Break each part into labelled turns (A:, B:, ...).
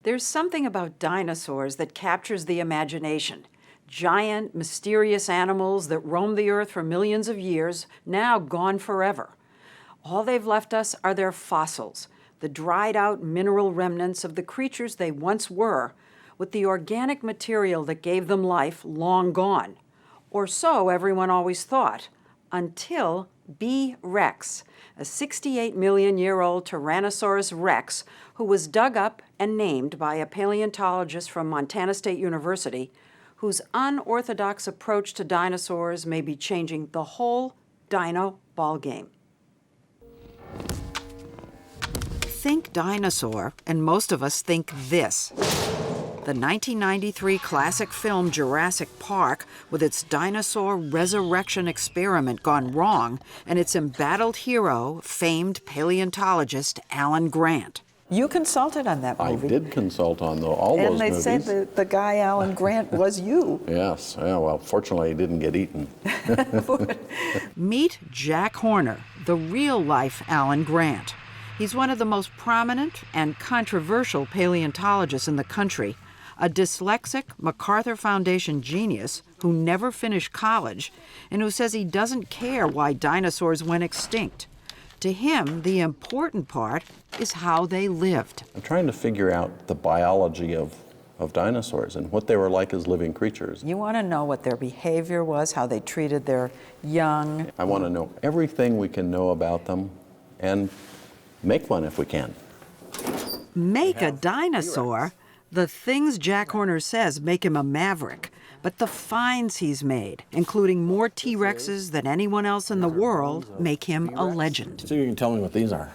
A: There's something about dinosaurs that captures the imagination. Giant, mysterious animals that roamed the earth for millions of years, now gone forever. All they've left us are their fossils, the dried-out mineral remnants of the creatures they once were, with the organic material that gave them life long gone. Or so everyone always thought, until B. rex, a 68-million-year-old Tyrannosaurus rex who was dug up and named by a paleontologist from Montana State University, whose unorthodox approach to dinosaurs may be changing the whole dino ballgame. Think dinosaur, and most of us think this. The 1993 classic film Jurassic Park, with its dinosaur resurrection experiment gone wrong, and its embattled hero, famed paleontologist Alan Grant.
B: You consulted on that movie.
C: I did consult on all those movies.
B: And they said the guy Alan Grant was you.
C: Yes, yeah, well, fortunately he didn't get eaten.
A: Meet Jack Horner, the real-life Alan Grant. He's one of the most prominent and controversial paleontologists in the country, a dyslexic MacArthur Foundation genius who never finished college and who says he doesn't care why dinosaurs went extinct. To him, the important part is how they lived.
C: I'm trying to figure out the biology of dinosaurs and what they were like as living creatures.
B: You want to know what their behavior was, how they treated their young.
C: I want to know everything we can know about them and make one if we can.
A: Make a dinosaur? The things Jack Horner says make him a maverick, but the finds he's made, including more T-Rexes than anyone else in the world, make him a legend.
C: So you can tell me what these are.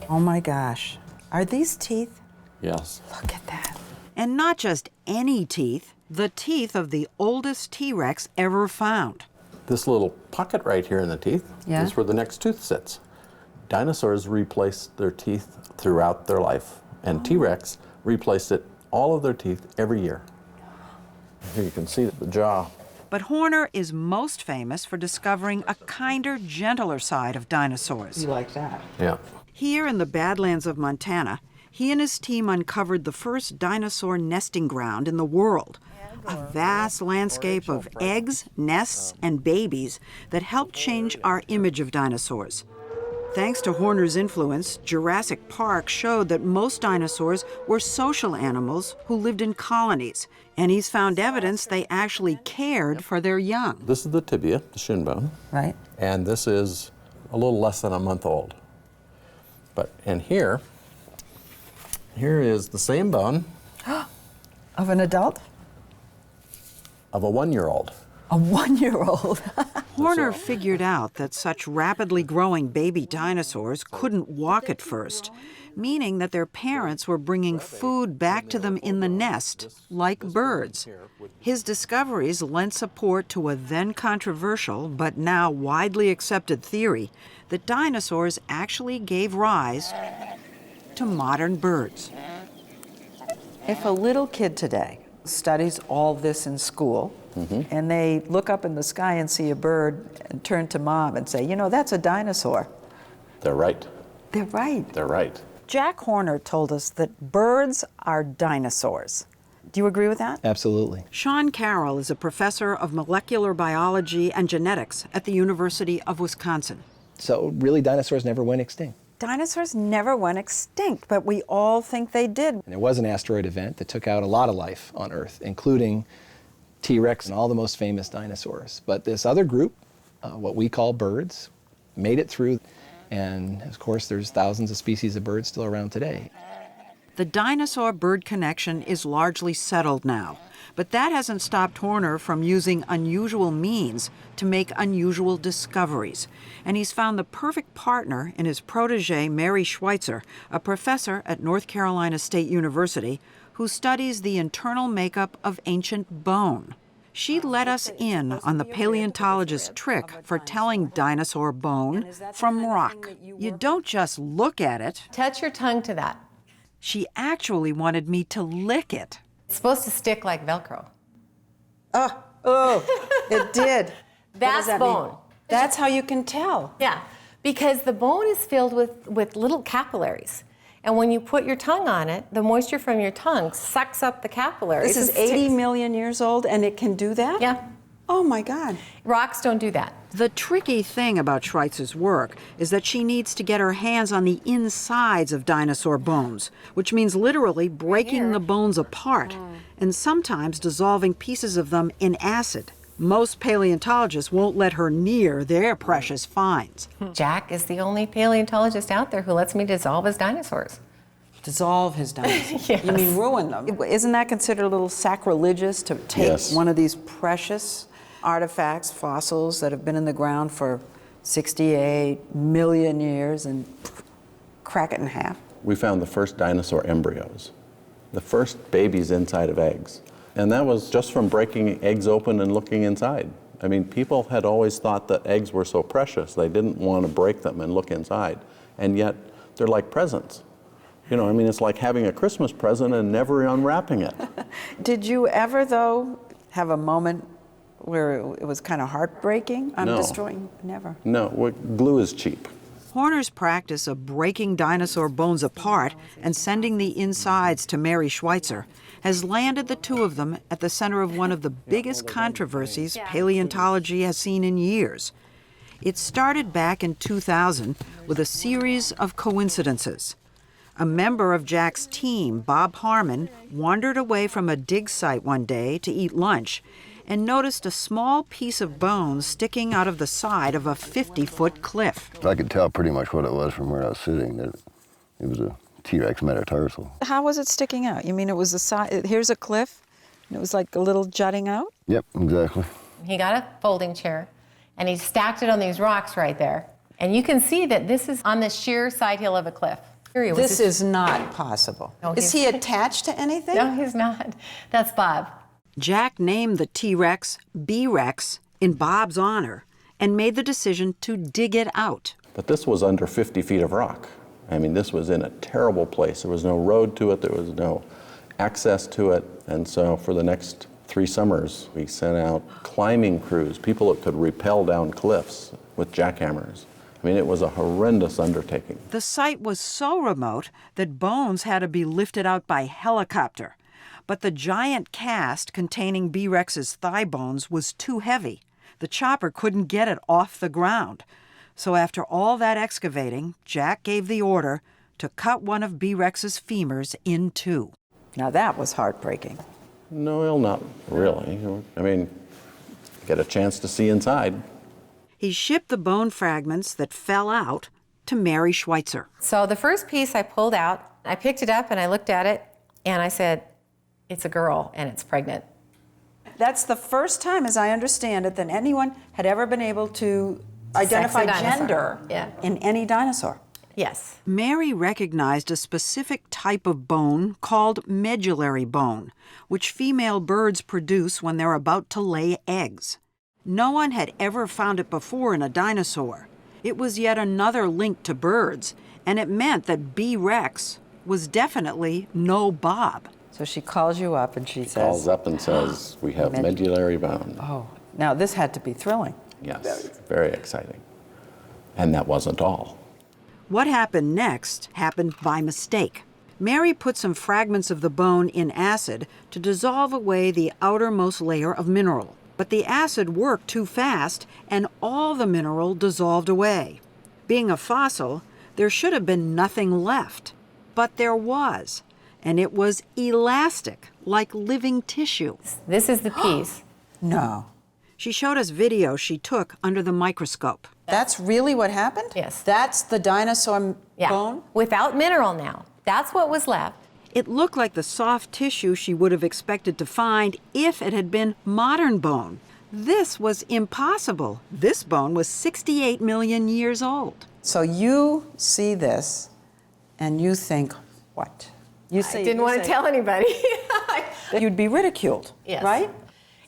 B: Oh my gosh. Are these teeth?
C: Yes.
B: Look at that.
A: And not just any teeth, the teeth of the oldest T-Rex ever found.
C: This little pocket right here in the teeth is where the next tooth sits. Dinosaurs replaced their teeth throughout their life, and T-Rex replaced all of their teeth every year. Here you can see the jaw.
A: But Horner is most famous for discovering a kinder, gentler side of dinosaurs.
B: You like that?
C: Yeah.
A: Here in the Badlands of Montana, he and his team uncovered the first dinosaur nesting ground in the world. A vast landscape of eggs, nests, and babies that helped change our image of dinosaurs. Thanks to Horner's influence, Jurassic Park showed that most dinosaurs were social animals who lived in colonies, and he's found evidence they actually cared for their young.
C: This is the tibia, the shin bone.
B: Right.
C: And this is a little less than a month old. And here is the same bone.
B: Of an adult?
C: Of a 1-year-old.
B: A 1-year-old.
A: Horner figured out that such rapidly growing baby dinosaurs couldn't walk at first, meaning that their parents were bringing food back to them in the nest, like birds. His discoveries lent support to a then controversial but now widely accepted theory that dinosaurs actually gave rise to modern birds.
B: If a little kid today studies all this in school, and they look up in the sky and see a bird and turn to mom and say, you know, that's a dinosaur.
C: They're right.
B: They're right.
C: They're right.
B: Jack Horner told us that birds are dinosaurs. Do you agree with that?
D: Absolutely.
A: Sean Carroll is a professor of molecular biology and genetics at the University of Wisconsin.
D: So really, dinosaurs never went extinct.
B: Dinosaurs never went extinct, but we all think they did.
D: And there was an asteroid event that took out a lot of life on Earth, including T-Rex and all the most famous dinosaurs. But this other group, what we call birds, made it through. And of course, there's thousands of species of birds still around today.
A: The dinosaur-bird connection is largely settled now, but that hasn't stopped Horner from using unusual means to make unusual discoveries. And he's found the perfect partner in his protege, Mary Schweitzer, a professor at North Carolina State University, who studies the internal makeup of ancient bone. She let us in on the paleontologist's trick for telling dinosaur bone from rock. You don't just look at it.
E: Touch your tongue to that.
A: She actually wanted me to lick it.
E: It's supposed to stick like Velcro.
B: Oh, it did.
E: That's bone.
B: That's how you can tell.
E: Yeah, because the bone is filled with little capillaries. And when you put your tongue on it, the moisture from your tongue sucks up the capillaries.
B: This is 80 million years old and it can do that?
E: Yeah.
B: Oh my God.
E: Rocks don't do that.
A: The tricky thing about Schweitzer's work is that she needs to get her hands on the insides of dinosaur bones, which means literally breaking the bones apart and sometimes dissolving pieces of them in acid. Most paleontologists won't let her near their precious finds.
E: Jack is the only paleontologist out there who lets me dissolve his dinosaurs.
B: Dissolve his dinosaurs.
E: Yes.
B: You mean ruin them? Isn't that considered a little sacrilegious to take
C: Yes.
B: one of these precious artifacts, fossils that have been in the ground for 68 million years and crack it in half?
C: We found the first dinosaur embryos, the first babies inside of eggs. And that was just from breaking eggs open and looking inside. I mean, people had always thought that eggs were so precious, they didn't want to break them and look inside. And yet, they're like presents. You know, I mean, it's like having a Christmas present and never unwrapping it.
B: Did you ever, though, have a moment where it was kind of heartbreaking? I'm
C: No.
B: destroying, never.
C: No, glue is cheap.
A: Horner's practice of breaking dinosaur bones apart and sending the insides to Mary Schweitzer has landed the two of them at the center of one of the biggest controversies paleontology has seen in years. It started back in 2000 with a series of coincidences. A member of Jack's team, Bob Harmon, wandered away from a dig site one day to eat lunch and noticed a small piece of bone sticking out of the side of a 50-foot cliff.
F: I could tell pretty much what it was from where I was sitting, that it was a T-Rex metatarsal.
B: How was it sticking out? You mean it was the side, here's a cliff, and it was like a little jutting out?
F: Yep, exactly.
E: He got a folding chair, and he stacked it on these rocks right there. And you can see that this is on the sheer side hill of a cliff. Here he was.
B: This is not possible.
E: No,
B: Is he attached to anything?
E: No, he's not. That's Bob.
A: Jack named the T-Rex B-Rex in Bob's honor and made the decision to dig it out.
C: But this was under 50 feet of rock. I mean, this was in a terrible place. There was no road to it, there was no access to it. And so for the next 3 summers, we sent out climbing crews, people that could rappel down cliffs with jackhammers. I mean, it was a horrendous undertaking.
A: The site was so remote that bones had to be lifted out by helicopter. But the giant cast containing B-Rex's thigh bones was too heavy. The chopper couldn't get it off the ground. So after all that excavating, Jack gave the order to cut one of B-Rex's femurs in 2.
B: Now that was heartbreaking.
C: No, well, not really. I mean, get a chance to see inside.
A: He shipped the bone fragments that fell out to Mary Schweitzer.
E: So the first piece I pulled out, I picked it up and I looked at it, and I said, it's a girl and it's pregnant.
B: That's the first time, as I understand it, that anyone had ever been able to identify
E: dinosaur.
B: gender
E: Yeah.
B: in any dinosaur.
E: Yes.
A: Mary recognized a specific type of bone called medullary bone, which female birds produce when they're about to lay eggs. No one had ever found it before in a dinosaur. It was yet another link to birds, and it meant that B. rex was definitely no Bob.
B: So she calls you up and she says,
C: Calls up and says, we have medullary bone.
B: oh, now this had to be thrilling.
C: Yes, very exciting. And that wasn't all.
A: What happened next happened by mistake. Mary put some fragments of the bone in acid to dissolve away the outermost layer of mineral. But the acid worked too fast, and all the mineral dissolved away. Being a fossil, there should have been nothing left. But there was, and it was elastic, like living tissue.
E: This is the piece.
B: No.
A: She showed us video she took under the microscope.
B: That's really what happened?
E: Yes.
B: That's the dinosaur
E: Yeah.
B: bone?
E: Without mineral now. That's what was left.
A: It looked like the soft tissue she would have expected to find if it had been modern bone. This was impossible. This bone was 68 million years old.
B: So you see this and you think, what? You
E: I didn't want to tell anybody.
B: that you'd be ridiculed,
E: Yes.
B: right?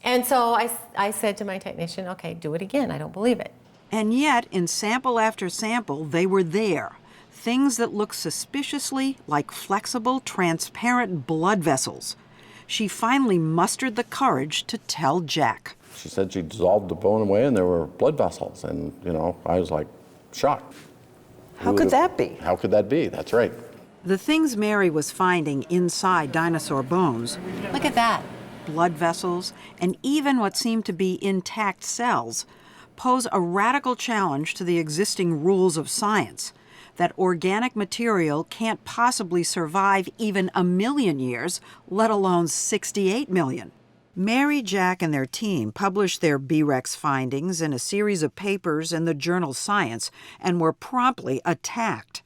E: And so I said to my technician, okay, do it again. I don't believe it.
A: And yet, in sample after sample, they were there. Things that looked suspiciously like flexible, transparent blood vessels. She finally mustered the courage to tell Jack.
C: She said she dissolved the bone away and there were blood vessels. And, I was like shocked.
B: How could that be?
C: How could that be? That's right.
A: The things Mary was finding inside dinosaur bones,
E: Look at that.
A: blood vessels, and even what seemed to be intact cells, pose a radical challenge to the existing rules of science, that organic material can't possibly survive even 1 million years, let alone 68 million. Mary, Jack, and their team published their B-Rex findings in a series of papers in the journal Science and were promptly attacked.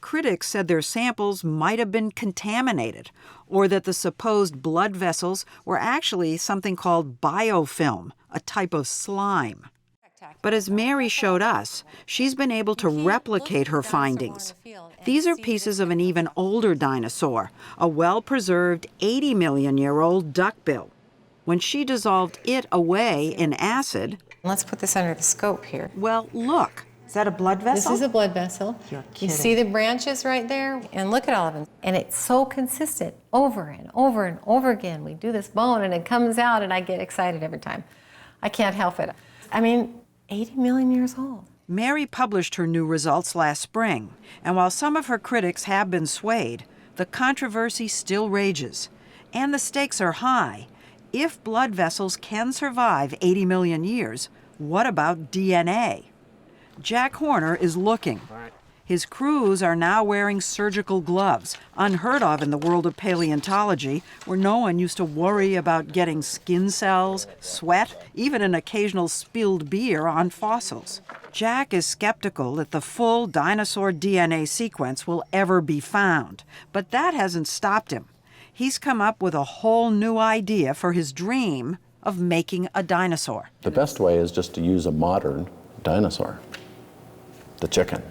A: Critics said their samples might have been contaminated, or that the supposed blood vessels were actually something called biofilm, a type of slime. But as Mary showed us, she's been able to replicate her findings. These are pieces of an even older dinosaur, a well-preserved 80-million-year-old duckbill. When she dissolved it away in acid,
E: Let's put this under the scope here.
A: well, look. Is that a blood vessel?
E: This is a blood vessel.
A: You're
E: You
A: kidding.
E: see the branches right there? And look at all of them. And it's so consistent over and over and over again. We do this bone and it comes out and I get excited every time. I can't help it. I mean, 80 million years old.
A: Mary published her new results last spring, and while some of her critics have been swayed, the controversy still rages. And the stakes are high. If blood vessels can survive 80 million years, what about DNA? Jack Horner is looking. His crews are now wearing surgical gloves, unheard of in the world of paleontology, where no one used to worry about getting skin cells, sweat, even an occasional spilled beer on fossils. Jack is skeptical that the full dinosaur DNA sequence will ever be found, but that hasn't stopped him. He's come up with a whole new idea for his dream of making a dinosaur.
C: The best way is just to use a modern dinosaur, the chicken.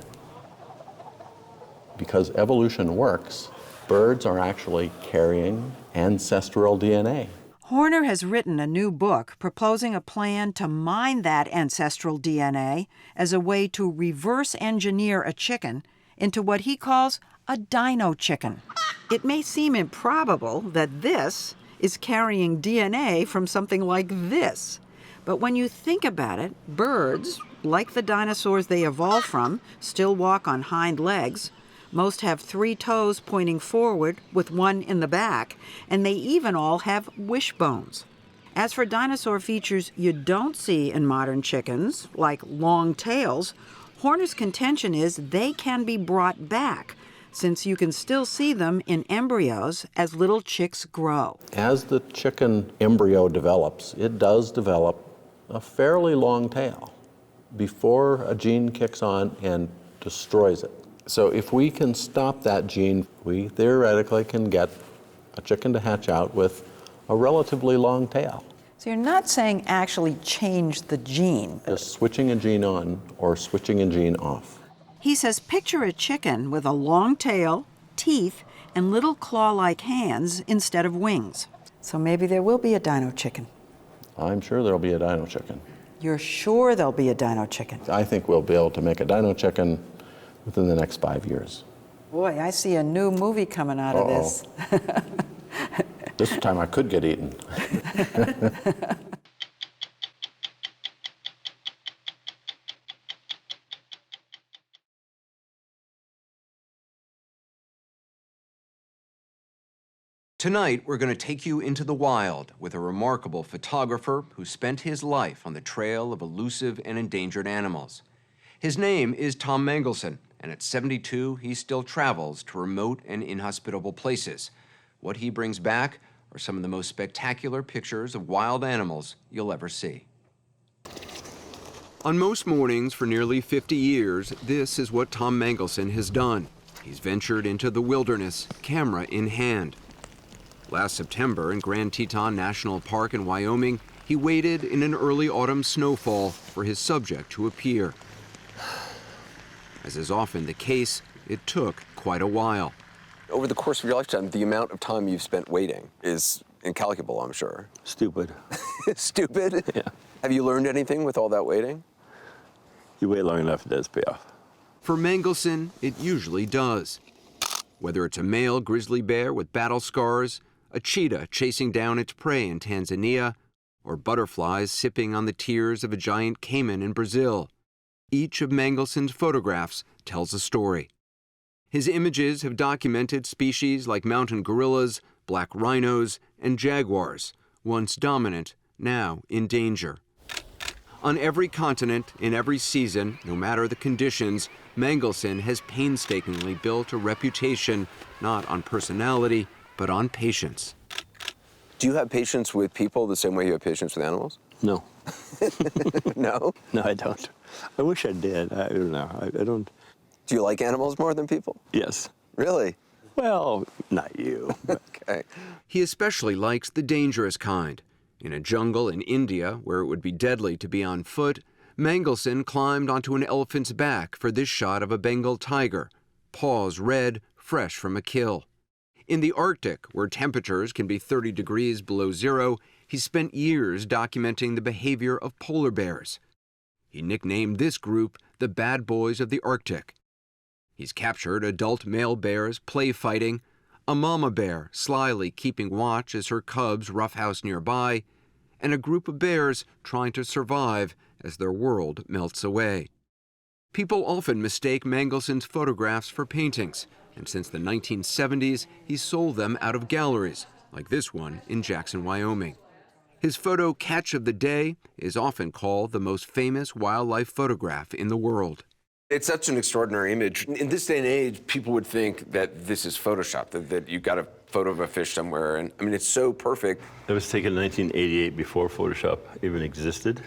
C: Because evolution works, birds are actually carrying ancestral DNA.
A: Horner has written a new book proposing a plan to mine that ancestral DNA as a way to reverse engineer a chicken into what he calls a dino chicken. It may seem improbable that this is carrying DNA from something like this. But when you think about it, birds, like the dinosaurs they evolved from, still walk on hind legs. Most have 3 toes pointing forward with 1 in the back, and they even all have wishbones. As for dinosaur features you don't see in modern chickens, like long tails, Horner's contention is they can be brought back, since you can still see them in embryos as little chicks grow.
C: As the chicken embryo develops, it does develop a fairly long tail before a gene kicks on and destroys it. So if we can stop that gene, we theoretically can get a chicken to hatch out with a relatively long tail.
B: So you're not saying actually change the gene.
C: Just switching a gene on or switching a gene off.
A: He says picture a chicken with a long tail, teeth, and little claw-like hands instead of wings.
B: So maybe there will be a dino chicken.
C: I'm sure there'll be a dino chicken.
B: You're sure there'll be a dino chicken?
C: I think we'll be able to make a dino chicken within the next 5 years.
B: Boy, I see a new movie coming out of this.
C: This time I could get eaten.
G: Tonight, we're going to take you into the wild with a remarkable photographer who spent his life on the trail of elusive and endangered animals. His name is Tom Mangelsen, and at 72, he still travels to remote and inhospitable places. What he brings back are some of the most spectacular pictures of wild animals you'll ever see. On most mornings for nearly 50 years, this is what Tom Mangelsen has done. He's ventured into the wilderness, camera in hand. Last September in Grand Teton National Park in Wyoming, he waited in an early autumn snowfall for his subject to appear. As is often the case, it took quite a while.
H: Over the course of your lifetime, the amount of time you've spent waiting is incalculable, I'm sure.
I: Stupid.
H: Stupid?
I: Yeah.
H: Have you learned anything with all that waiting?
I: You wait long enough, it does pay off.
G: For Mangelsen, it usually does. Whether it's a male grizzly bear with battle scars, a cheetah chasing down its prey in Tanzania, or butterflies sipping on the tears of a giant caiman in Brazil, each of Mangelsen's photographs tells a story. His images have documented species like mountain gorillas, black rhinos, and jaguars, once dominant, now in danger. On every continent, in every season, no matter the conditions, Mangelsen has painstakingly built a reputation not on personality, but on patience.
H: Do you have patience with people the same way you have patience with animals?
I: No.
H: No?
I: No, I don't. I wish I did. I don't know. I don't.
H: Do you like animals more than people?
I: Yes.
H: Really?
I: Well, not you.
H: Okay.
G: He especially likes the dangerous kind. In a jungle in India, where it would be deadly to be on foot, Mangelsen climbed onto an elephant's back for this shot of a Bengal tiger, paws red, fresh from a kill. In the Arctic, where temperatures can be 30 degrees below zero, he spent years documenting the behavior of polar bears. He nicknamed this group the Bad Boys of the Arctic. He's captured adult male bears play fighting, a mama bear slyly keeping watch as her cubs roughhouse nearby, and a group of bears trying to survive as their world melts away. People often mistake Mangelsen's photographs for paintings, and since the 1970s, he's sold them out of galleries, like this one in Jackson, Wyoming. His photo Catch of the Day is often called the most famous wildlife photograph in the world.
H: It's such an extraordinary image. In this day and age, people would think that this is Photoshop, that you got a photo of a fish somewhere. And I mean, it's so perfect.
I: It was taken in 1988 before Photoshop even existed.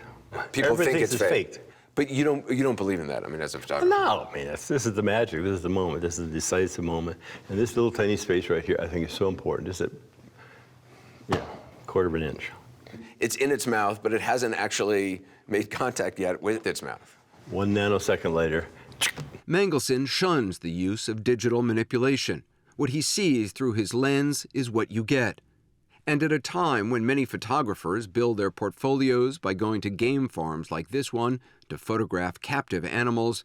H: People think it's
I: faked.
H: But you don't believe in that, I mean, as a photographer.
I: No, I mean, this is the magic. This is the moment. This is the decisive moment. And this little tiny space right here, I think is so important. Just a quarter of an inch.
H: It's in its mouth, but it hasn't actually made contact yet with its mouth.
I: 1 nanosecond later.
G: Mangelsen shuns the use of digital manipulation. What he sees through his lens is what you get. And at a time when many photographers build their portfolios by going to game farms like this one to photograph captive animals,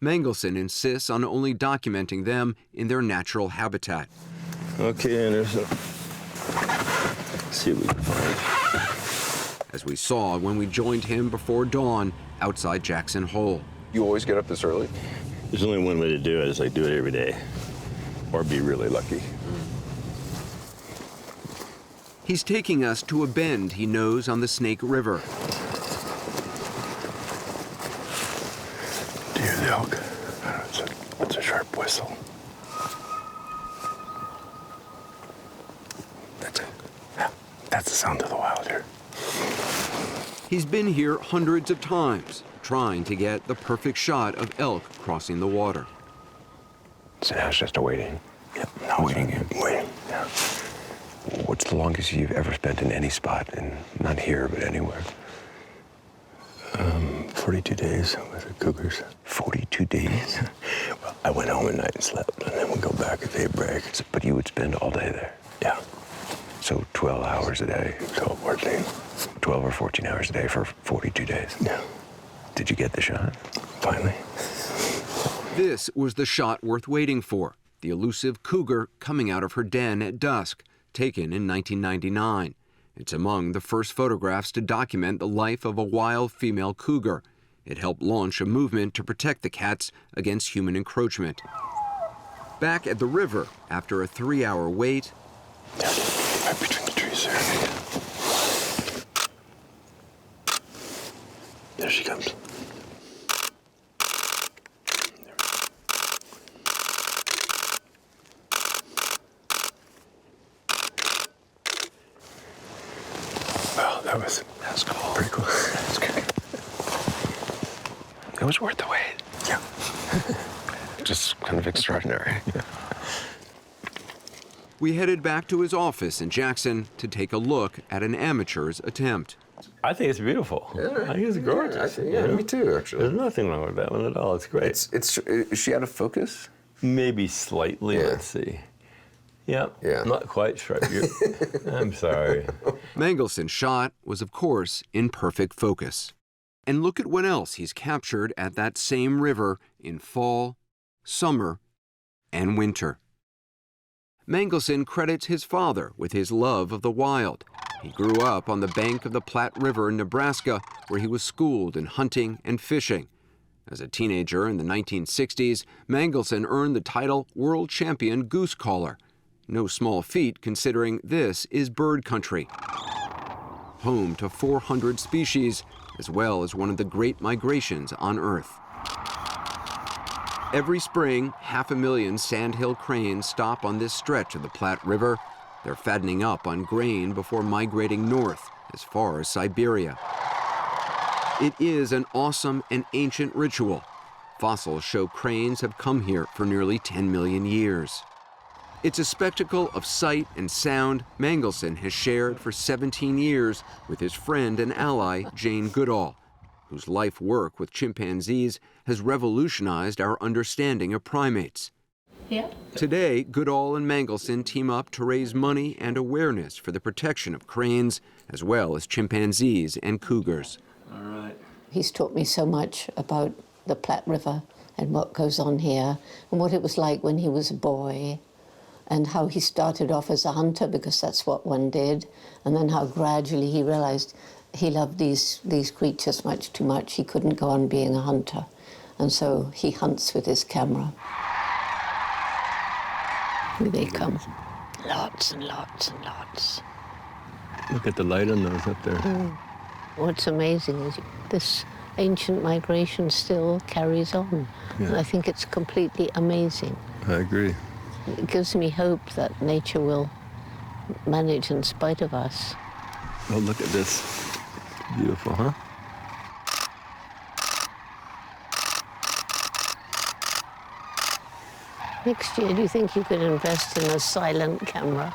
G: Mangelsen insists on only documenting them in their natural habitat.
I: Okay, Anderson. Let's see what we can find.
G: As we saw when we joined him before dawn outside Jackson Hole.
H: You always get up this early?
I: There's only one way to do it, is like do it every day, or be really lucky.
G: He's taking us to a bend he knows on the Snake River.
I: Deer the elk. It's a sharp whistle. That's it. Yeah, that's the sound of the wild deer.
G: He's been here hundreds of times, trying to get the perfect shot of elk crossing the water.
J: So now it's just a waiting.
I: Yep, now
J: Waiting.
I: Yeah.
J: What's the longest you've ever spent in any spot, and not here, but anywhere?
I: 42 days with the cougars.
J: 42 days?
I: Well, I went home at night and slept, and then we'd go back at daybreak.
J: But you would spend all day there?
I: Yeah.
J: So 12 hours a day?
I: 12, 14.
J: 12 or 14 hours a day for 42 days?
I: Yeah.
J: Did you get the shot?
I: Finally.
G: This was the shot worth waiting for, the elusive cougar coming out of her den at dusk, taken in 1999. It's among the first photographs to document the life of a wild female cougar. It helped launch a movement to protect the cats against human encroachment. Back at the river, after a 3-hour wait,
I: Yeah, right between the trees there. There she comes. Well, that's cool. Pretty cool. That's good.
J: It was worth the wait.
I: Yeah.
J: Just kind of extraordinary.
I: Yeah.
G: we headed back to his office in Jackson to take a look at an amateur's attempt.
I: I think it's beautiful. I think it's gorgeous.
H: Me too, actually.
I: There's nothing wrong with that one at all. It's great.
H: Is she out of focus?
I: Maybe slightly.
H: Yeah.
I: Let's see. Yeah.
H: Yeah.
I: Not quite sure. I'm sorry.
G: Mangelsen's shot was, of course, in perfect focus. And look at what else he's captured at that same river in fall, summer, and winter. Mangelsen credits his father with his love of the wild. He grew up on the bank of the Platte River in Nebraska, where he was schooled in hunting and fishing. As a teenager in the 1960s, Mangelsen earned the title World Champion Goose Caller. No small feat considering this is bird country, home to 400 species, as well as one of the great migrations on Earth. Every spring, 500,000 sandhill cranes stop on this stretch of the Platte River. They're fattening up on grain before migrating north, as far as Siberia. It is an awesome and ancient ritual. Fossils show cranes have come here for nearly 10 million years. It's a spectacle of sight and sound Mangelsen has shared for 17 years with his friend and ally, Jane Goodall, whose life work with chimpanzees has revolutionized our understanding of primates.
E: Yeah.
G: Today, Goodall and Mangelsen team up to raise money and awareness for the protection of cranes, as well as chimpanzees and cougars.
I: All right.
K: He's taught me so much about the Platte River and what goes on here, and what it was like when he was a boy, and how he started off as a hunter because that's what one did, and then how gradually he realized he loved these creatures much too much. He couldn't go on being a hunter, and so he hunts with his camera. Here they come. Lots and lots and lots.
I: Look at the light on those up there.
K: What's amazing is this ancient migration still carries on.
I: Yeah.
K: And I think it's completely amazing.
I: I agree.
K: It gives me hope that nature will manage in spite of us.
I: Oh, look at this. Beautiful, huh?
K: Next year, do you think you could invest in a silent camera?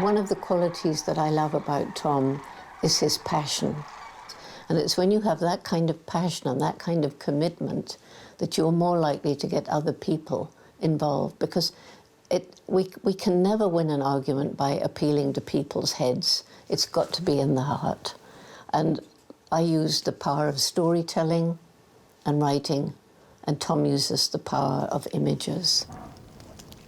K: One of the qualities that I love about Tom is his passion. And it's when you have that kind of passion and that kind of commitment that you're more likely to get other people involved, because we can never win an argument by appealing to people's heads. It's got to be in the heart. And I use the power of storytelling and writing, and Tom uses the power of images.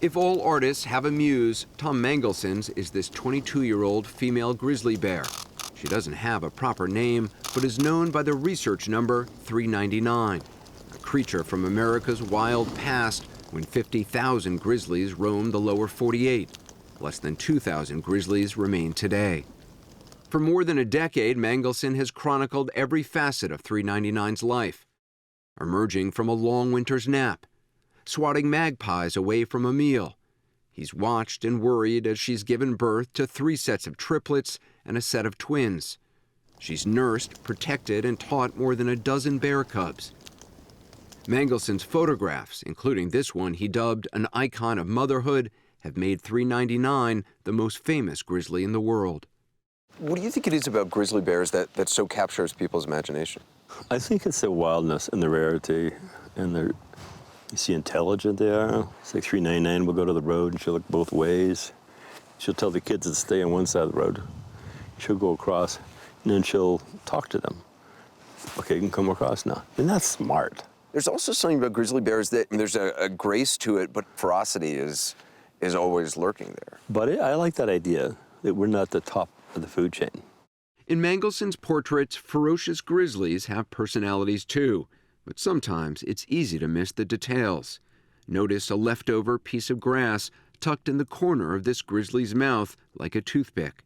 G: If all artists have a muse, Tom Mangelsen's is this 22-year-old female grizzly bear. She doesn't have a proper name, but is known by the research number 399, a creature from America's wild past when 50,000 grizzlies roamed the lower 48. Less than 2,000 grizzlies remain today. For more than a decade, Mangelsen has chronicled every facet of 399's life, emerging from a long winter's nap, swatting magpies away from a meal. He's watched and worried as she's given birth to 3 sets of triplets and a set of twins. She's nursed, protected, and taught more than a dozen bear cubs. Mangelsen's photographs, including this one he dubbed an icon of motherhood, have made 399 the most famous grizzly in the world.
H: What do you think it is about grizzly bears that so captures people's imagination?
I: I think it's the wildness and the rarity and you see intelligent they are. It's like 399 will go to the road and she'll look both ways. She'll tell the kids to stay on one side of the road. She'll go across and then she'll talk to them. Okay, you can come across now. And that's smart.
H: There's also something about grizzly bears that there's a grace to it, but ferocity is always lurking there.
I: But I like that idea that we're not the top of the food chain.
G: In Mangelsen's portraits, ferocious grizzlies have personalities too, but sometimes it's easy to miss the details. Notice a leftover piece of grass tucked in the corner of this grizzly's mouth like a toothpick.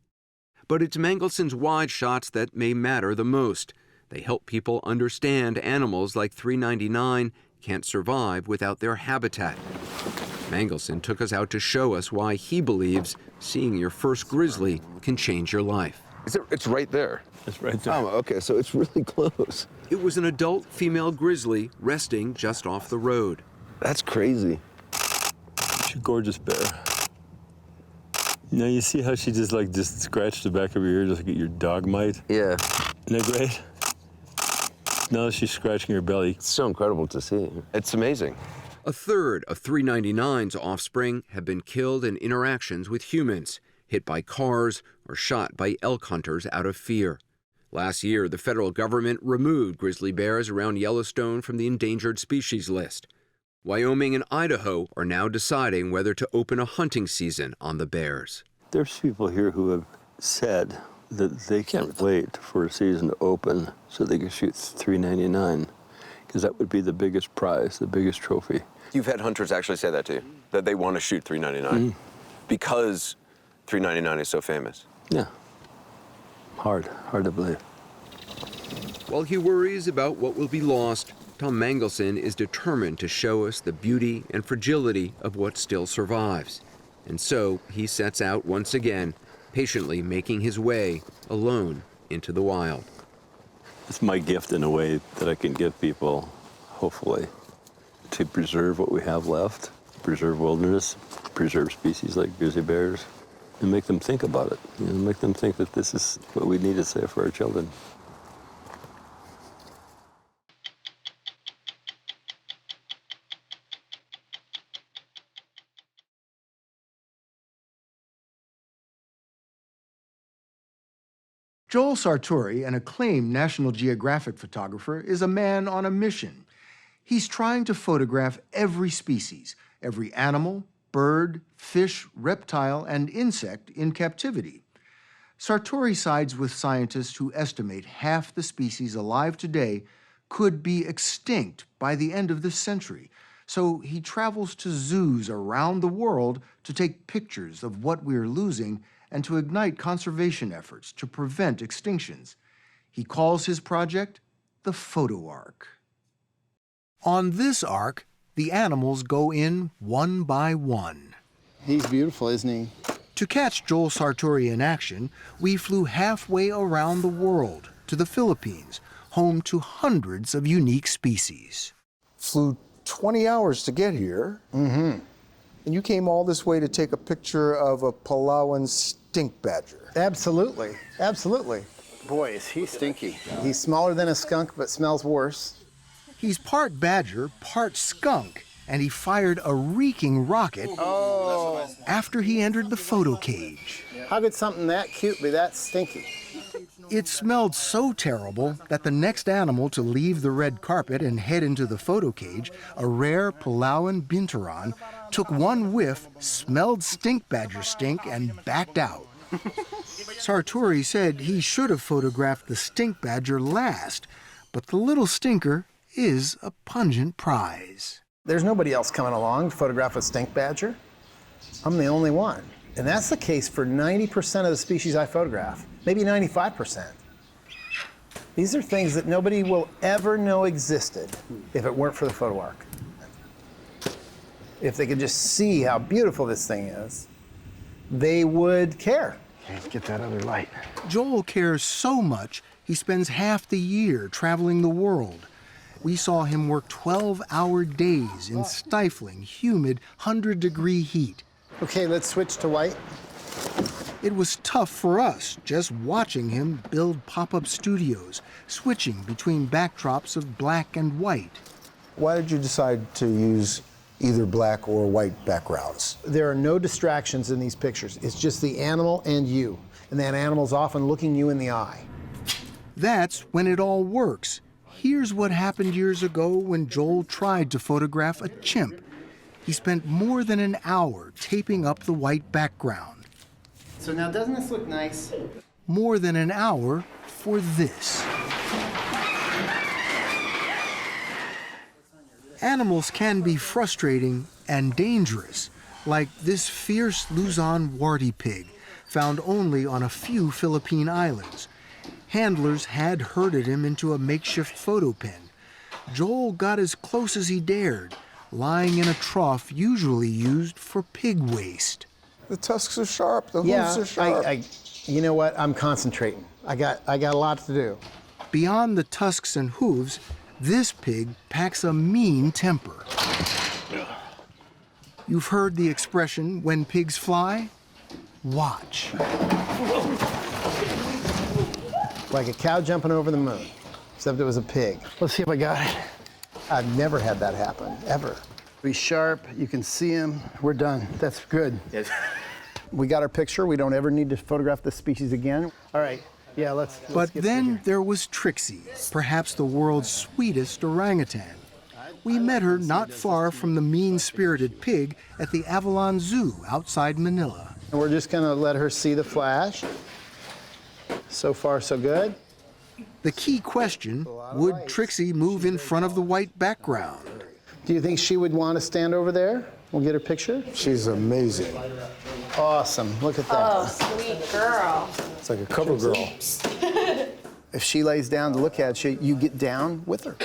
G: But it's Mangelsen's wide shots that may matter the most. They help people understand animals like 399 can't survive without their habitat. Mangelsen took us out to show us why he believes seeing your first grizzly can change your life.
H: It's right there.
I: It's right there.
H: Oh, okay, so it's really close.
G: It was an adult female grizzly resting just off the road.
H: That's crazy.
I: She's a gorgeous bear. Now you see how she just scratched the back of your ear just like your dog might?
H: Yeah.
I: Isn't that great? Now she's scratching her belly.
H: It's so incredible to see. It's amazing.
G: A third of 399's offspring have been killed in interactions with humans, hit by cars, or shot by elk hunters out of fear. Last year, the federal government removed grizzly bears around Yellowstone from the endangered species list. Wyoming and Idaho are now deciding whether to open a hunting season on the bears.
I: There's people here who have said that they can't wait for a season to open so they can shoot $3.99, because that would be the biggest prize, the biggest trophy.
H: You've had hunters actually say that to you, that they want to shoot $3.99 because $3.99 is so famous.
I: Yeah. Hard to believe.
G: While he worries about what will be lost, Tom Mangelsen is determined to show us the beauty and fragility of what still survives. And so he sets out once again, patiently making his way alone into the wild.
I: It's my gift in a way that I can give people, hopefully, to preserve what we have left, preserve wilderness, preserve species like grizzly bears, and make them think about it. You know, make them think that this is what we need to say for our children.
L: Joel Sartore, an acclaimed National Geographic photographer, is a man on a mission. He's trying to photograph every species, every animal, bird, fish, reptile, and insect in captivity. Sartore sides with scientists who estimate half the species alive today could be extinct by the end of this century. So he travels to zoos around the world to take pictures of what we're losing and to ignite conservation efforts to prevent extinctions. He calls his project the Photo Ark. On this ark, the animals go in one by one.
M: He's beautiful, isn't he?
L: To catch Joel Sartore in action, we flew halfway around the world to the Philippines, home to hundreds of unique species. Flew 20 hours to get here. And you came all this way to take a picture of a Palawan stink badger.
M: Absolutely, absolutely. Boy, is he stinky. He's smaller than a skunk, but smells worse.
L: He's part badger, part skunk, and he fired a reeking rocket after he entered the photo cage.
M: How could something that cute be that stinky?
L: It smelled so terrible that the next animal to leave the red carpet and head into the photo cage, a rare Palawan binturong, took one whiff, smelled stink badger stink, and backed out. Sartore said he should have photographed the stink badger last, but the little stinker is a pungent prize.
M: There's nobody else coming along to photograph a stink badger. I'm the only one. And that's the case for 90% of the species I photograph, maybe 95%. These are things that nobody will ever know existed if it weren't for the Photo Ark. If they could just see how beautiful this thing is, they would care.
J: Let's get that other light.
L: Joel cares so much, he spends half the year traveling the world. We saw him work 12-hour days in stifling, humid, 100-degree heat.
M: Okay, let's switch to white.
L: It was tough for us just watching him build pop-up studios, switching between backdrops of black and white. Why did you decide to use either black or white backgrounds?
M: There are no distractions in these pictures. It's just the animal and you. And that animal's often looking you in the eye.
L: That's when it all works. Here's what happened years ago when Joel tried to photograph a chimp. He spent more than an hour taping up the white background.
M: So now doesn't this look nice?
L: More than an hour for this. Animals can be frustrating and dangerous, like this fierce Luzon warty pig, found only on a few Philippine islands. Handlers had herded him into a makeshift photo pen. Joel got as close as he dared, lying in a trough usually used for pig waste. The tusks are sharp, the hooves are sharp.
M: You know what? I'm concentrating. I got a lot to do.
L: Beyond the tusks and hooves, this pig packs a mean temper. You've heard the expression, when pigs fly? Watch.
M: Like a cow jumping over the moon, except it was a pig.
J: Let's see if I got it.
M: I've never had that happen, ever.
J: Be sharp, you can see him. We're done. That's good.
M: Yes. We got our picture. We don't ever need to photograph this species again. All right, yeah, let's
L: But
M: get
L: then there was Trixie, perhaps the world's sweetest orangutan. We met her not far from the mean-spirited pig at the Avalon Zoo outside Manila.
M: And we're just gonna let her see the flash. So far, so good.
L: The key question, would Trixie move in front of the white background?
M: Do you think she would want to stand over there? We'll get her picture.
N: She's amazing.
M: Awesome. Look at that.
E: Oh, sweet girl.
N: It's like a cover girl.
M: If she lays down to look at you, you get down with her.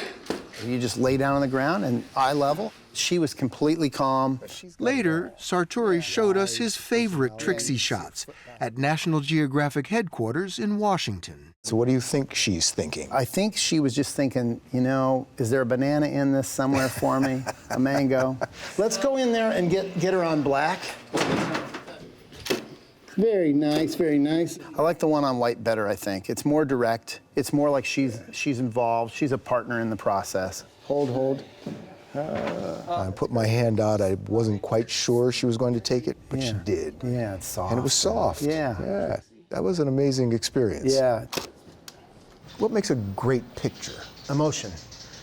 M: You just lay down on the ground and eye level. She was completely calm.
L: Later, Sartore showed us his favorite Trixie shots at National Geographic headquarters in Washington.
N: So what do you think she's thinking?
M: I think she was just thinking, you know, is there a banana in this somewhere for me? A mango? Let's go in there and get her on black. Very nice, very nice. I like the one on white better, I think. It's more direct. It's more like she's involved. She's a partner in the process. Hold.
N: I put my hand out. I wasn't quite sure she was going to take it, but she did.
M: Yeah, it's soft.
N: And it was soft.
M: Yeah.
N: That was an amazing experience.
M: Yeah.
N: What makes a great picture?
M: Emotion.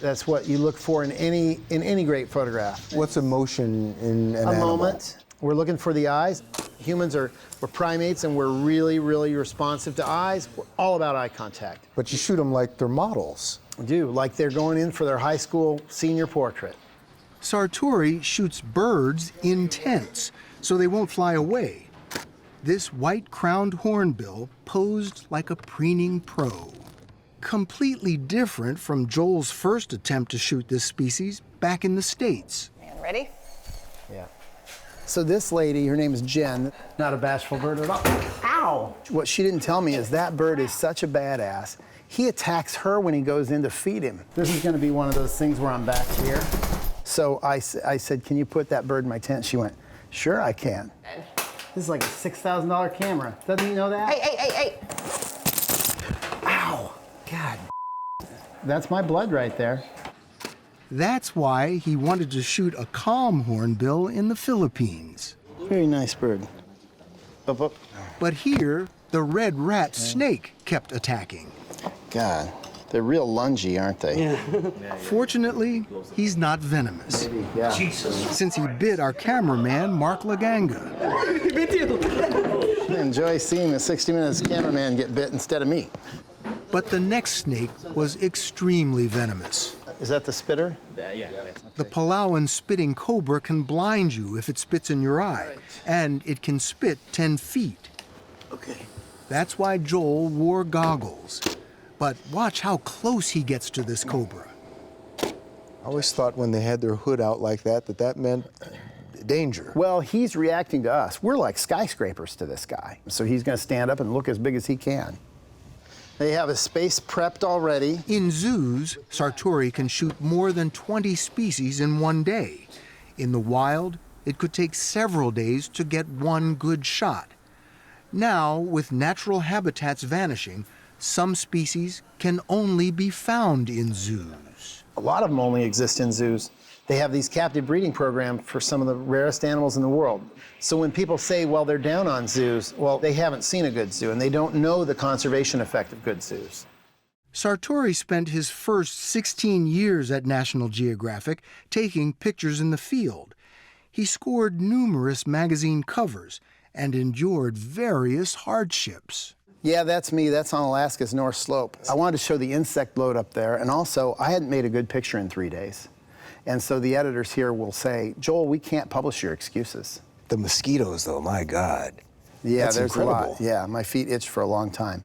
M: That's what you look for in any great photograph.
N: What's emotion in an animal?
M: Moment. We're looking for the eyes. Humans we're primates and we're really, really responsive to eyes. We're all about eye contact.
N: But you shoot them like they're models.
M: We do, like they're going in for their high school senior portrait.
L: Sartore shoots birds in tents so they won't fly away. This white-crowned hornbill posed like a preening pro. Completely different from Joel's first attempt to shoot this species back in the States.
E: Ready?
M: Yeah. So this lady, her name is Jen, not a bashful bird at all. Ow! What she didn't tell me is that bird is such a badass. He attacks her when he goes in to feed him. This is gonna be one of those things where I'm back here. So I said, can you put that bird in my tent? She went, sure I can. This is like a $6,000 camera. Doesn't he know that?
E: Hey.
M: Ow! God. That's my blood right there.
L: That's why he wanted to shoot a calm hornbill in the Philippines.
M: Very nice bird. Up.
L: But here, the red rat snake kept attacking.
M: God, they're real lungy, aren't they?
L: Yeah. Fortunately, he's not venomous.
M: Yeah.
L: Since he bit our cameraman, Mark Laganga.
M: I enjoy seeing the 60 Minutes cameraman get bit instead of me.
L: But the next snake was extremely venomous.
M: Is that the spitter?
L: Yeah. The Palawan spitting cobra can blind you if it spits in your eye, and it can spit 10 feet.
M: Okay.
L: That's why Joel wore goggles. But watch how close he gets to this cobra.
N: I always thought when they had their hood out like that, that meant danger.
M: Well, he's reacting to us. We're like skyscrapers to this guy. So he's going to stand up and look as big as he can. They have a space prepped already.
L: In zoos, Sartore can shoot more than 20 species in one day. In the wild, it could take several days to get one good shot. Now, with natural habitats vanishing, some species can only be found in zoos.
M: A lot of them only exist in zoos. They have these captive breeding programs for some of the rarest animals in the world. So when people say, well, they're down on zoos, well, they haven't seen a good zoo and they don't know the conservation effect of good zoos.
L: Sartore spent his first 16 years at National Geographic taking pictures in the field. He scored numerous magazine covers and endured various hardships.
M: Yeah, that's me. That's on Alaska's North Slope. I wanted to show the insect load up there, and also I hadn't made a good picture in 3 days. And so the editors here will say, Joel, we can't publish your excuses.
N: The mosquitoes, though, my God.
M: Yeah,
N: that's
M: there's
N: incredible.
M: a lot. Yeah, my feet itched for a long time.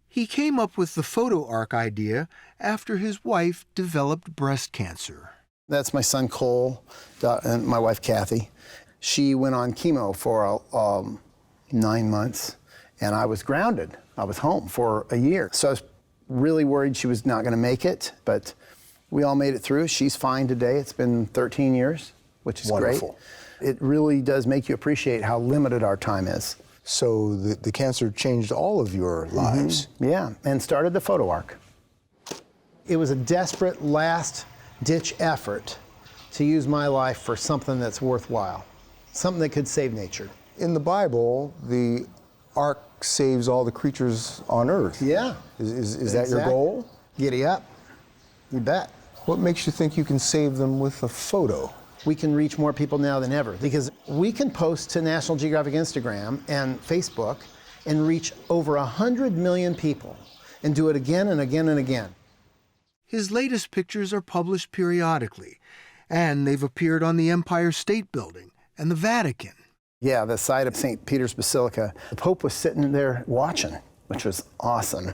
L: He came up with the Photo Ark idea after his wife developed breast cancer.
M: That's my son Cole and my wife Kathy. She went on chemo for 9 months, and I was grounded. I was home for a year. So I was really worried she was not going to make it, but we all made it through. She's fine today. It's been 13 years, which is
N: Wonderful.
M: Great. It really does make you appreciate how limited our time is.
N: So the cancer changed all of your lives.
M: Mm-hmm. Yeah, and started the Photo Ark. It was a desperate last-ditch effort to use my life for something that's worthwhile, something that could save nature.
N: In the Bible, the ark saves all the creatures on Earth.
M: Yeah.
N: Is that your goal?
M: Giddy up. You bet.
N: What makes you think you can save them with a photo?
M: We can reach more people now than ever because we can post to National Geographic Instagram and Facebook and reach over 100 million people and do it again and again and again.
L: His latest pictures are published periodically, and they've appeared on the Empire State Building and the Vatican.
M: Yeah, the site of St. Peter's Basilica. The Pope was sitting there watching, which was awesome.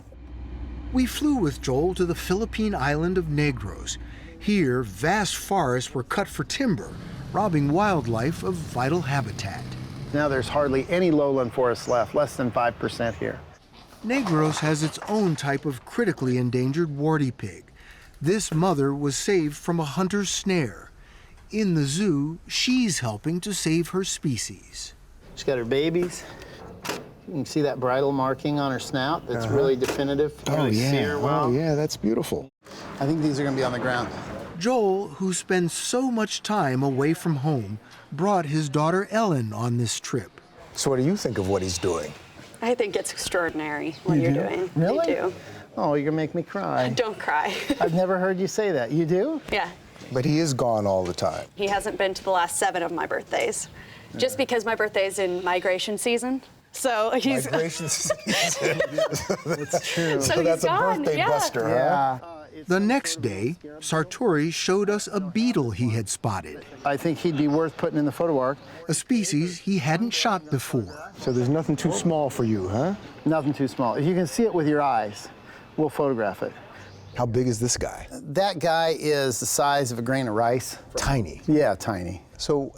L: We flew with Joel to the Philippine island of Negros. Here, vast forests were cut for timber, robbing wildlife of vital habitat.
M: Now there's hardly any lowland forest left, less than 5% here.
L: Negros has its own type of critically endangered warty pig. This mother was saved from a hunter's snare. In the zoo, she's helping to save her species.
M: She's got her babies. You can see that bridle marking on her snout. That's really definitive.
N: Oh,
M: Really see her well.
N: Oh, yeah, that's beautiful.
M: I think these are going to be on the ground.
L: Joel, who spends so much time away from home, brought his daughter Ellen on this trip.
N: So what do you think of what he's doing?
O: I think it's extraordinary what you're doing.
M: Really?
O: I do.
M: Oh, you're going to make me cry.
O: Don't cry.
M: I've never heard you say that. You do?
O: Yeah.
N: But he is gone all the time.
O: He hasn't been to the last 7 of my birthdays, just because my birthday's in migration season. So he's
N: Migration season.
M: That's true.
O: So
N: that's
O: he's
N: a
O: gone,
N: birthday
O: yeah.
N: buster, huh?
M: Yeah.
L: The next day, Sartore showed us a beetle he had spotted,
M: I think he'd be worth putting in the Photo Ark.
L: a species he hadn't shot before.
N: So there's nothing too small for you, huh?
M: Nothing too small. If you can see it with your eyes, we'll photograph it.
N: How big is this guy?
M: That guy is the size of a grain of rice.
N: Tiny.
M: Yeah, tiny.
N: So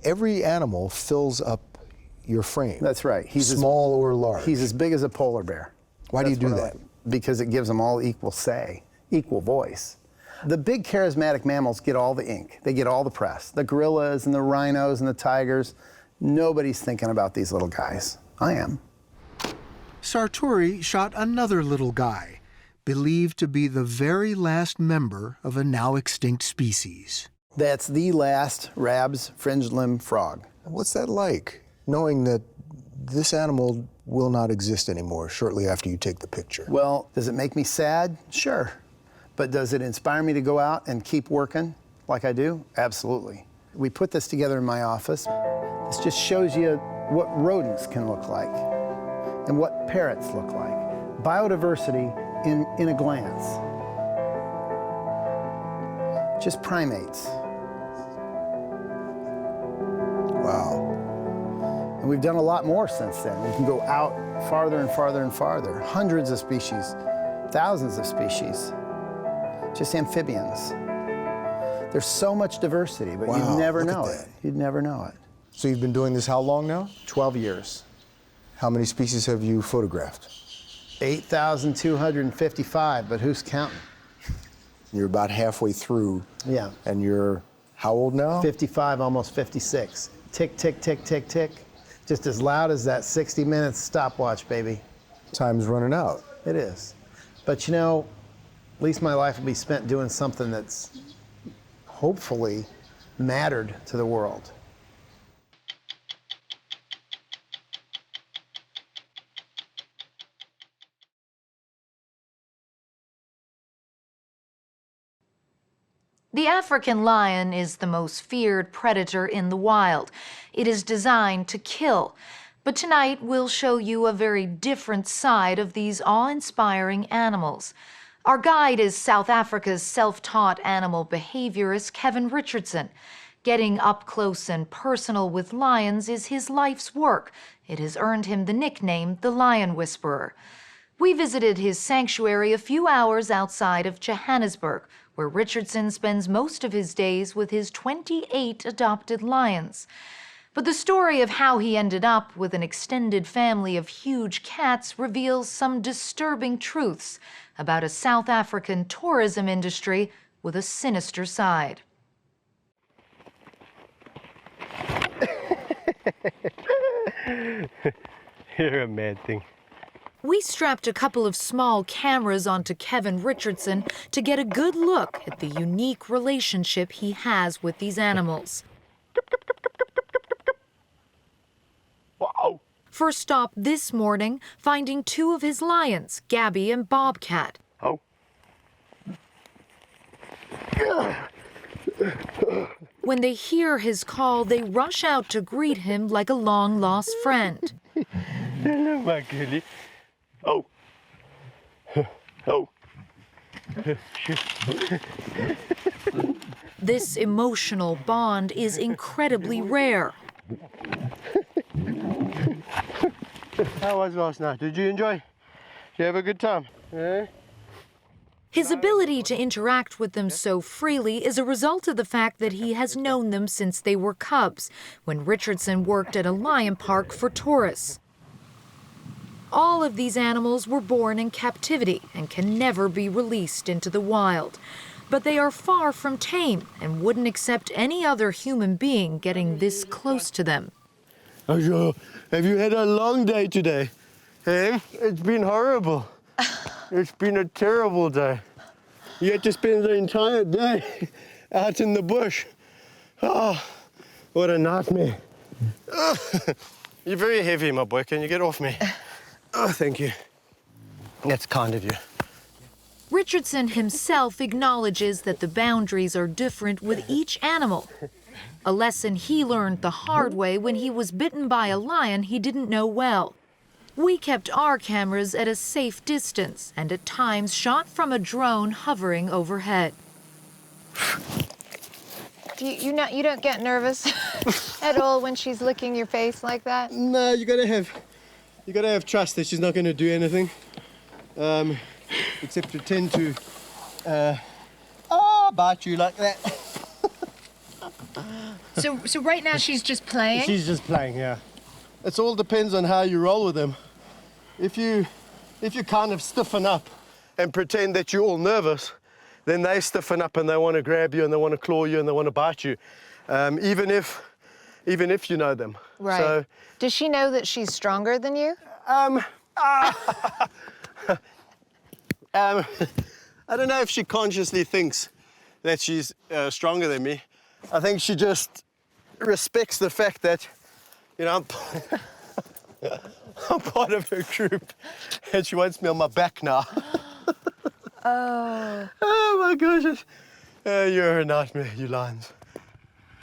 N: every animal fills up your frame.
M: That's right. He's
N: small or large.
M: He's as big as a polar bear.
N: Why do you do
M: what I
N: that?
M: like. Because it gives them all equal say, equal voice. The big charismatic mammals get all the ink. They get all the press. The gorillas and the rhinos and the tigers. Nobody's thinking about these little guys. I am.
L: Sartore shot another little guy, believed to be the very last member of a now extinct species.
M: That's the last Rab's fringed limb frog.
N: What's that like, knowing that this animal will not exist anymore shortly after you take the picture?
M: Well, does it make me sad? Sure. But does it inspire me to go out and keep working like I do? Absolutely. We put this together in my office. This just shows you what rodents can look like and what parrots look like. Biodiversity in a glance. Just primates.
N: Wow.
M: And we've done a lot more since then. We can go out farther and farther and farther. Hundreds of species, thousands of species, just amphibians. There's so much diversity, but
N: Wow,
M: you'd never
N: look at
M: know
N: that.
M: it. You'd never know it.
N: So you've been doing this how long now?
M: 12 years.
N: How many species have you photographed?
M: 8,255, but who's counting?
N: You're about halfway through.
M: Yeah.
N: And you're how old now?
M: 55, almost 56. Tick, tick, tick, tick, tick. Just as loud as that 60 minutes stopwatch, baby.
N: Time's running out.
M: It is. But you know, at least my life will be spent doing something that's hopefully mattered to the world.
P: The African lion is the most feared predator in the wild. It is designed to kill. But tonight we'll show you a very different side of these awe-inspiring animals. Our guide is South Africa's self-taught animal behaviorist Kevin Richardson. Getting up close and personal with lions is his life's work. It has earned him the nickname the Lion Whisperer. We visited his sanctuary a few hours outside of Johannesburg, where Richardson spends most of his days with his 28 adopted lions. But the story of how he ended up with an extended family of huge cats reveals some disturbing truths about a South African tourism industry with a sinister side.
Q: You're a mad thing.
P: We strapped a couple of small cameras onto Kevin Richardson to get a good look at the unique relationship he has with these animals.
Q: Wow.
P: First stop this morning, finding two of his lions, Gabby and Bobcat.
Q: Oh.
P: When they hear his call, they rush out to greet him like a long-lost friend.
Q: Hello, my girlie. Oh. Oh.
P: This emotional bond is incredibly rare.
Q: How was last night? Did you enjoy? Did you have a good time? Yeah?
P: His ability to interact with them so freely is a result of the fact that he has known them since they were cubs, when Richardson worked at a lion park for tourists. All of these animals were born in captivity and can never be released into the wild. But they are far from tame and wouldn't accept any other human being getting this close to them.
Q: Have you had a long day today? Hey? It's been horrible. It's been a terrible day. You had to spend the entire day out in the bush. Oh, what a nightmare. Oh, you're very heavy, my boy. Can you get off me? Oh, thank you. That's kind of you.
P: Richardson himself acknowledges that the boundaries are different with each animal. A lesson he learned the hard way when he was bitten by a lion he didn't know well. We kept our cameras at a safe distance and at times shot from a drone hovering overhead.
R: You don't get nervous at all when she's licking your face like that?
Q: No, you gotta have trust that she's not gonna do anything, except pretend to bite you like that.
R: So right now she's just playing?
Q: She's just playing, yeah. It all depends on how you roll with them. If you kind of stiffen up and pretend that you're all nervous, then they stiffen up and they want to grab you and they want to claw you and they want to bite you, even if you know them.
R: Right.
Q: So,
R: does she know that she's stronger than you?
Q: I don't know if she consciously thinks that she's stronger than me. I think she just respects the fact that, you know, I'm part of her group, and she wants me on my back now.
R: Oh.
Q: Oh my gosh, you're a nightmare, you lions.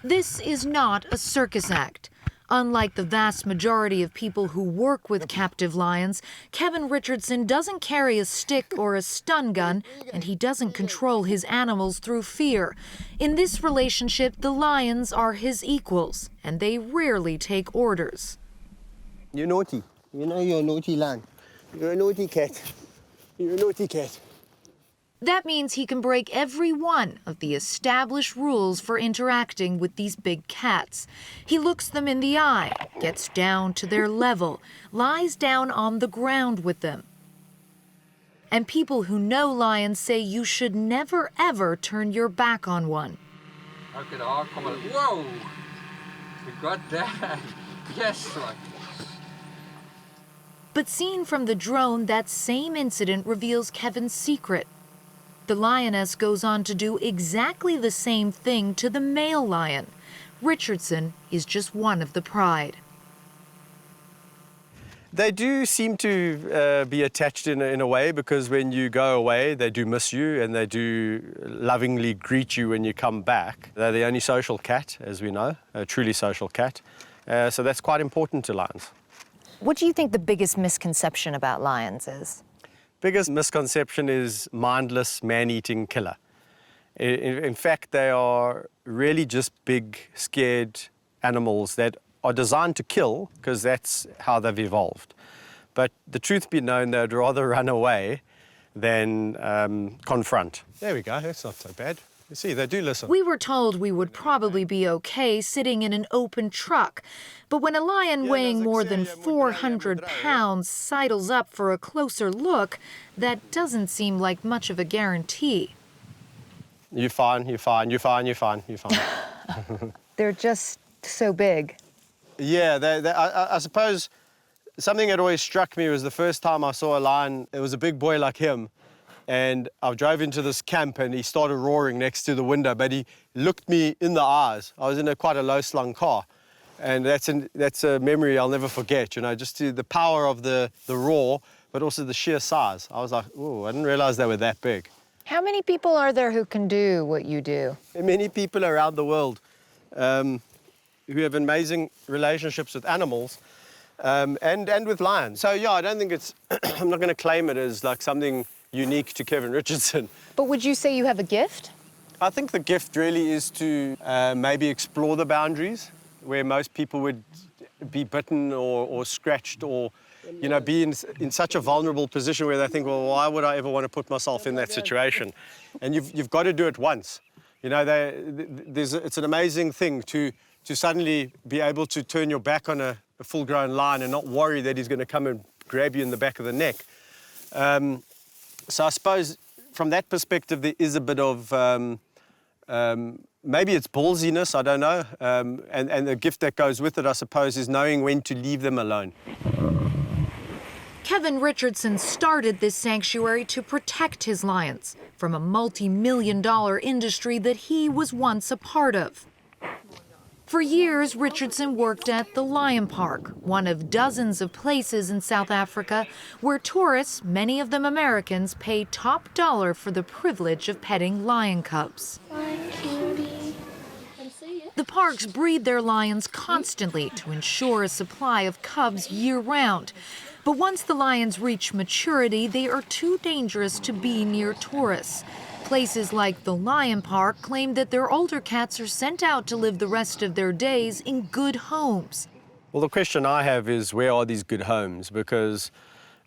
P: This is not a circus act. Unlike the vast majority of people who work with captive lions, Kevin Richardson doesn't carry a stick or a stun gun, and he doesn't control his animals through fear. In this relationship, the lions are his equals, and they rarely take orders.
Q: You're naughty. You know you're a naughty lion. You're a naughty cat. You're a naughty cat.
P: That means he can break every one of the established rules for interacting with these big cats. He looks them in the eye, gets down to their level, lies down on the ground with them. And people who know lions say you should never, ever turn your back on one.
S: Okay, come on. Whoa! We got that. Yes, like.
P: But seen from the drone, that same incident reveals Kevin's secret. The lioness goes on to do exactly the same thing to the male lion. Richardson is just one of the pride.
Q: They do seem to be attached in a way, because when you go away, they do miss you and they do lovingly greet you when you come back. They're the only social cat, as we know, a truly social cat. So that's quite important to lions.
R: What do you think the biggest misconception about lions is?
Q: Biggest misconception is mindless, man-eating killer. In fact, they are really just big, scared animals that are designed to kill, because that's how they've evolved. But the truth be known, they'd rather run away than confront. There we go, that's not so bad. You see, they do listen.
P: We were told we would probably be okay sitting in an open truck, but when a lion weighing more than 400 pounds sidles up for a closer look, that doesn't seem like much of a guarantee.
Q: You're fine, you're fine, you're fine, you're fine, you're fine.
R: They're just so big.
Q: Yeah, I suppose something that always struck me was the first time I saw a lion, it was a big boy like him, and I drove into this camp and he started roaring next to the window, but he looked me in the eyes. I was in quite a low-slung car, and that's a memory I'll never forget, you know, just the power of the roar, but also the sheer size. I was like, ooh, I didn't realize they were that big.
R: How many people are there who can do what you do?
Q: Many people around the world who have amazing relationships with animals, and with lions. So yeah, I don't think it's, I'm not going to claim it as like something unique to Kevin Richardson.
R: But would you say you have a gift?
Q: I think the gift really is to maybe explore the boundaries where most people would be bitten or scratched or, you know, be in such a vulnerable position where they think, well, why would I ever want to put myself in that situation? And you've got to do it once. You know, it's an amazing thing to suddenly be able to turn your back on a full-grown lion and not worry that he's going to come and grab you in the back of the neck. So I suppose from that perspective, there is a bit of, maybe it's ballsiness, I don't know. And the gift that goes with it, I suppose, is knowing when to leave them alone.
P: Kevin Richardson started this sanctuary to protect his lions from a multi-million-dollar industry that he was once a part of. For years, Richardson worked at the Lion Park, one of dozens of places in South Africa where tourists, many of them Americans, pay top dollar for the privilege of petting lion cubs. The parks breed their lions constantly to ensure a supply of cubs year-round. But once the lions reach maturity, they are too dangerous to be near tourists. Places like the Lion Park claim that their older cats are sent out to live the rest of their days in good homes.
Q: Well, the question I have is, where are these good homes? Because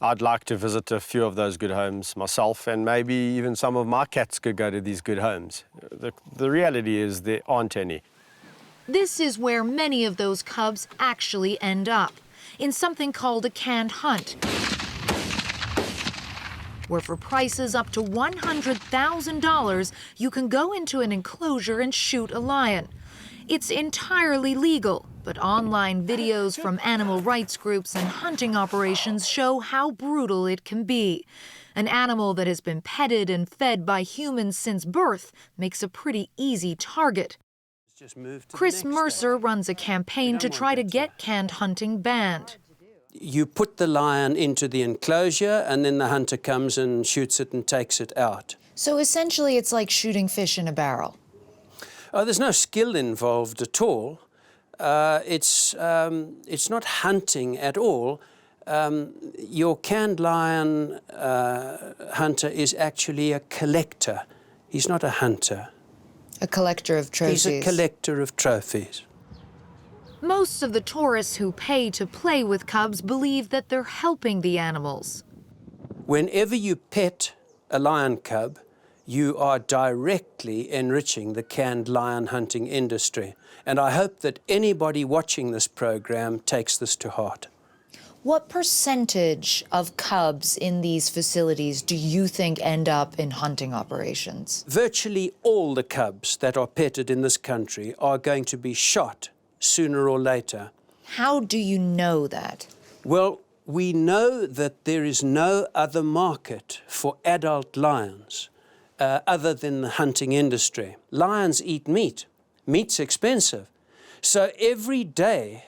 Q: I'd like to visit a few of those good homes myself, and maybe even some of my cats could go to these good homes. The reality is there aren't any.
P: This is where many of those cubs actually end up, in something called a canned hunt, where for prices up to $100,000, you can go into an enclosure and shoot a lion. It's entirely legal, but online videos from animal rights groups and hunting operations show how brutal it can be. An animal that has been petted and fed by humans since birth makes a pretty easy target. Chris Mercer runs a campaign to try to get canned hunting banned.
T: You put the lion into the enclosure and then the hunter comes and shoots it and takes it out.
P: So essentially it's like shooting fish in a barrel.
T: Oh, there's no skill involved at all. It's not hunting at all. Your canned lion hunter is actually a collector. He's not a hunter.
P: A collector of trophies.
T: He's a collector of trophies.
P: Most of the tourists who pay to play with cubs believe that they're helping the animals.
T: Whenever you pet a lion cub, you are directly enriching the canned lion hunting industry. And I hope that anybody watching this program takes this to heart.
P: What percentage of cubs in these facilities do you think end up in hunting operations?
T: Virtually all the cubs that are petted in this country are going to be shot sooner or later.
P: How do you know that?
T: Well, we know that there is no other market for adult lions other than the hunting industry. Lions eat meat. Meat's expensive. So every day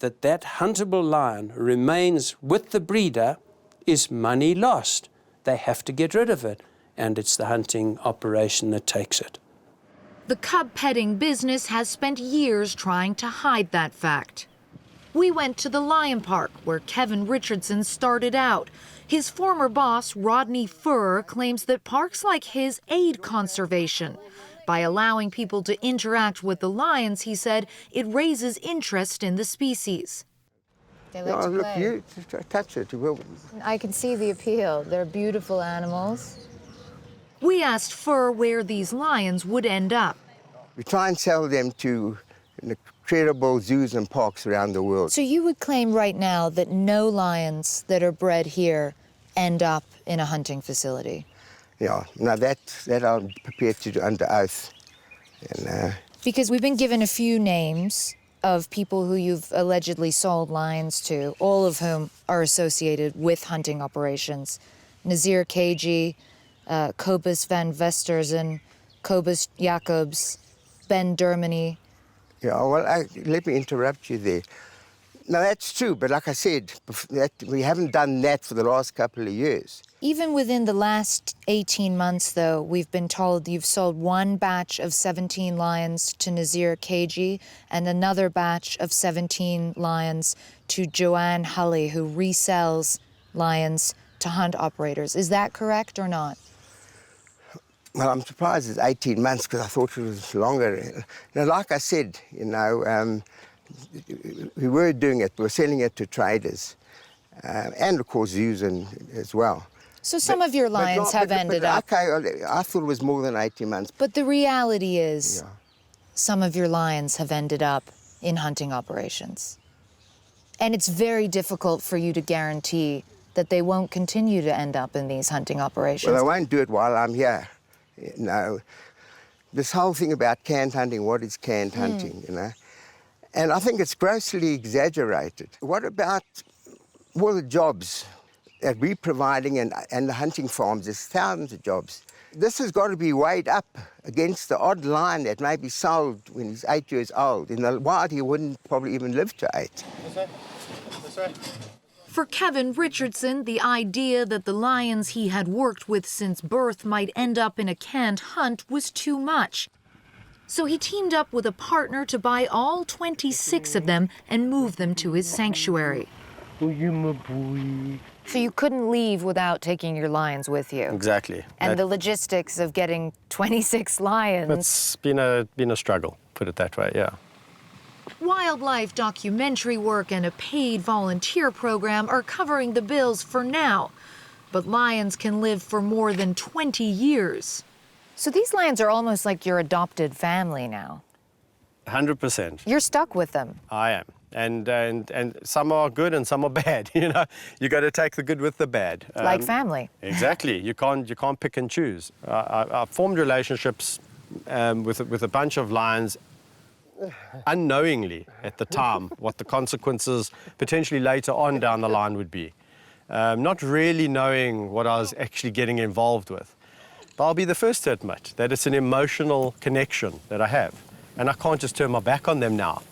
T: that huntable lion remains with the breeder is money lost. They have to get rid of it, and it's the hunting operation that takes it.
P: The cub petting business has spent years trying to hide that fact. We went to the Lion Park, where Kevin Richardson started out. His former boss, Rodney Furr, claims that parks like his aid conservation. By allowing people to interact with the lions, he said, it raises interest in the species.
R: They like to
U: look,
R: play.
U: you touch it.
R: I can see the appeal. They're beautiful animals.
P: We asked Furr where these lions would end up.
U: We try and sell them to incredible zoos and parks around the world.
P: So you would claim right now that no lions that are bred here end up in a hunting facility?
U: Yeah, now that I'm prepared to do under oath. And,
P: because we've been given a few names of people who you've allegedly sold lions to, all of whom are associated with hunting operations. Nazir Kagi, Cobus van Vesterzen, Cobus Jacobs, Ben Dermany.
U: Yeah, well, let me interrupt you there. No, that's true, but like I said, we haven't done that for the last couple of years.
P: Even within the last 18 months, though, we've been told you've sold one batch of 17 lions to Nazir Keji and another batch of 17 lions to Joanne Hulley, who resells lions to hunt operators. Is that correct or not?
U: Well, I'm surprised it's 18 months because I thought it was longer. Now, like I said, you know, we were doing it. We were selling it to traders and, of course, zoos as well.
P: So some of your lions have ended up.
U: Okay, I thought it was more than 18 months.
P: But the reality is some of your lions have ended up in hunting operations. And it's very difficult for you to guarantee that they won't continue to end up in these hunting operations.
U: Well, they won't do it while I'm here. You know, this whole thing about canned hunting, what is canned hunting, you know? And I think it's grossly exaggerated. What about all the jobs that we're providing and the hunting farms? There's thousands of jobs. This has got to be weighed up against the odd lion that may be sold when he's 8 years old. In the wild, he wouldn't probably even live to 8.
P: For Kevin Richardson, the idea that the lions he had worked with since birth might end up in a canned hunt was too much. So he teamed up with a partner to buy all 26 of them and move them to his sanctuary. So you couldn't leave without taking your lions with you?
Q: Exactly.
P: And the logistics of getting 26 lions?
Q: It's been a struggle, put it that way, yeah.
P: Wildlife documentary work and a paid volunteer program are covering the bills for now. But lions can live for more than 20 years. So these lions are almost like your adopted family now.
Q: 100%.
P: You're stuck with them.
Q: I am. And some are good and some are bad, you know. You got to take the good with the bad.
P: Like family.
Q: Exactly. You can't pick and choose. I formed relationships with a bunch of lions unknowingly at the time what the consequences potentially later on down the line would be. Not really knowing what I was actually getting involved with. But I'll be the first to admit that it's an emotional connection that I have. And I can't just turn my back on them now.